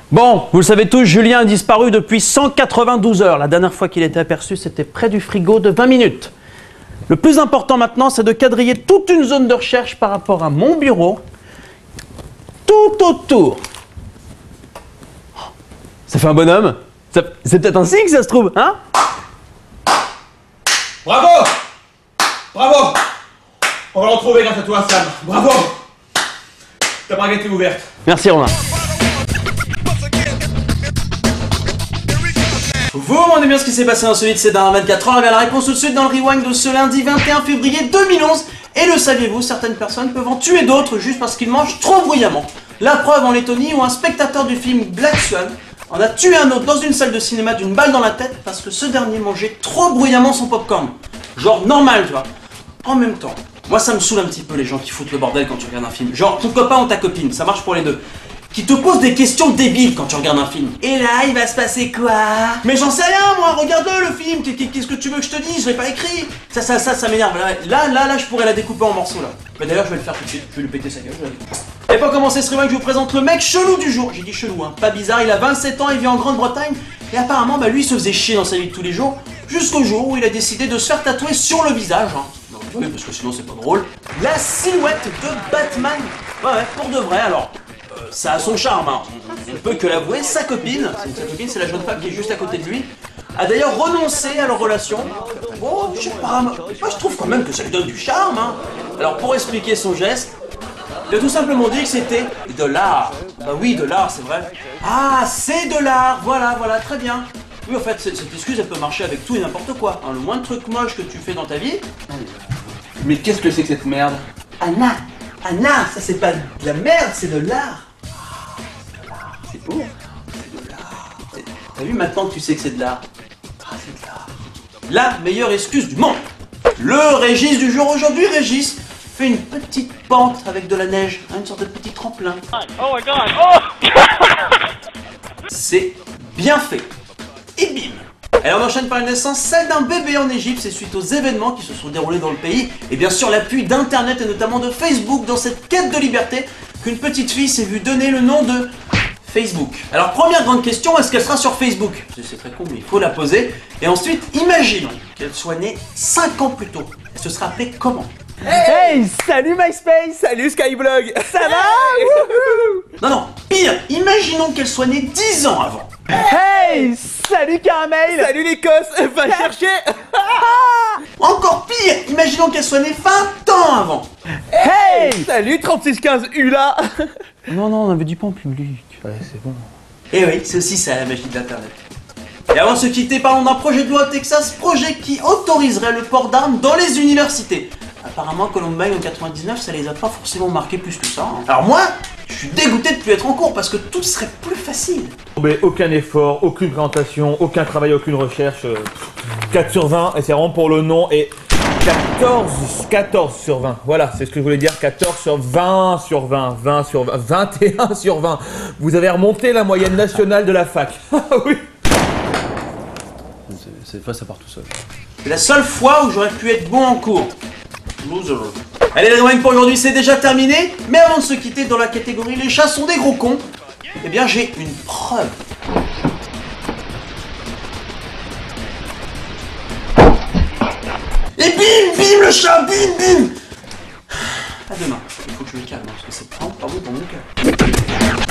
Bon, vous le savez tous, Julien a disparu depuis 192 heures. La dernière fois qu'il était aperçu, c'était près du frigo de 20 minutes. Le plus important maintenant, c'est de quadriller toute une zone de recherche par rapport à mon bureau, tout autour. Ça fait un bonhomme? C'est peut-être un signe, ça se trouve, hein? Bravo! Bravo! On va le retrouver grâce à toi, Sam. Bravo! Ta braguette est ouverte. Merci Romain. Vous me demandez bien ce qui s'est passé dans ce vide ces dernières 24 heures. Eh bien, la réponse tout de suite dans le rewind de ce lundi 21 février 2011. Et le saviez-vous, certaines personnes peuvent en tuer d'autres juste parce qu'ils mangent trop bruyamment. La preuve en Lettonie où un spectateur du film Black Swan en a tué un autre dans une salle de cinéma d'une balle dans la tête parce que ce dernier mangeait trop bruyamment son popcorn. Genre normal, tu vois. En même temps, moi ça me saoule un petit peu les gens qui foutent le bordel quand tu regardes un film. Genre ton copain ou ta copine, ça marche pour les deux. Qui te posent des questions débiles quand tu regardes un film. Et là, il va se passer quoi? Mais j'en sais rien, moi, regarde-le le film. Qu'est-ce que tu veux que je te dise? Je l'ai pas écrit. Ça m'énerve. Là, je pourrais la découper en morceaux, là. Mais d'ailleurs, je vais le faire tout de suite. Je vais lui péter sa gueule. Et pour commencer ce rewind, je vous présente le mec chelou du jour. J'ai dit chelou, hein. Pas bizarre, il a 27 ans, il vit en Grande-Bretagne. Et apparemment, lui, il se faisait chier dans sa vie de tous les jours. Jusqu'au jour où il a décidé de se faire tatouer sur le visage. Hein. Non, oui, parce que sinon, c'est pas drôle. La silhouette de Batman. Ouais, pour de vrai, alors. Ça a son charme, hein. On ne peut que l'avouer. Sa copine, c'est la jeune femme qui est juste à côté de lui, a d'ailleurs renoncé à leur relation. Bon, je sais pas, moi je trouve quand même que ça lui donne du charme, hein. Alors pour expliquer son geste, il a tout simplement dit que c'était de l'art. Bah oui, de l'art, c'est vrai. Ah, c'est de l'art, voilà, très bien. Oui, en fait, cette excuse, elle peut marcher avec tout et n'importe quoi. Hein, le moindre truc moche que tu fais dans ta vie. Mais qu'est-ce que c'est que cette merde? Anna, ça c'est pas de la merde, c'est de l'art. C'est beau. C'est de l'art. T'as vu maintenant que tu sais que c'est de l'art? Ah, c'est de l'art. La meilleure excuse du monde. Le Régis du jour aujourd'hui, Régis fait une petite pente avec de la neige, hein, une sorte de petit tremplin. Oh my god! Oh! C'est bien fait. Et bim. Et on enchaîne par une naissance, celle d'un bébé en Égypte. C'est suite aux événements qui se sont déroulés dans le pays et bien sûr l'appui d'internet et notamment de Facebook dans cette quête de liberté qu'une petite fille s'est vue donner le nom de Facebook. Alors première grande question, est-ce qu'elle sera sur Facebook? C'est très con mais il faut la poser. Et ensuite, imaginons qu'elle soit née 5 ans plus tôt. Elle se sera appelée comment? Hey, salut MySpace! Salut Skyblog! Ça va? Non, pire, imaginons qu'elle soit née 10 ans avant. Hey, salut Caramel! Salut l'Écosse! Va chercher! Encore pire, imaginons qu'elle soit née 20 ans avant. Hey! Salut 3615 Hula! Non, on avait dit pas en public. Ouais, c'est bon. Et oui, c'est aussi ça la magie de l'internet. Et avant de se quitter, parlons d'un projet de loi au Texas, projet qui autoriserait le port d'armes dans les universités. Apparemment, Columbine en 99, ça les a pas forcément marqués plus que ça. Hein. Alors moi, je suis dégoûté de plus être en cours parce que tout serait plus facile. Mais aucun effort, aucune présentation, aucun travail, aucune recherche. 4 sur 20, et c'est vraiment pour le nom. Et 14 sur 20. Voilà, c'est ce que je voulais dire. 14 sur 20 sur 20, 20 sur 20, 21 sur 20. Vous avez remonté la moyenne nationale de la fac. Oui. Cette fois, ça part tout seul. C'est la seule fois où j'aurais pu être bon en cours. Loser. Allez, le rewind pour aujourd'hui, c'est déjà terminé. Mais avant de se quitter dans la catégorie les chats sont des gros cons, eh bien, j'ai une preuve. Et bim, le chat, bim. À demain. Il faut que je me calme, parce que c'est vraiment pas bon dans mon cœur.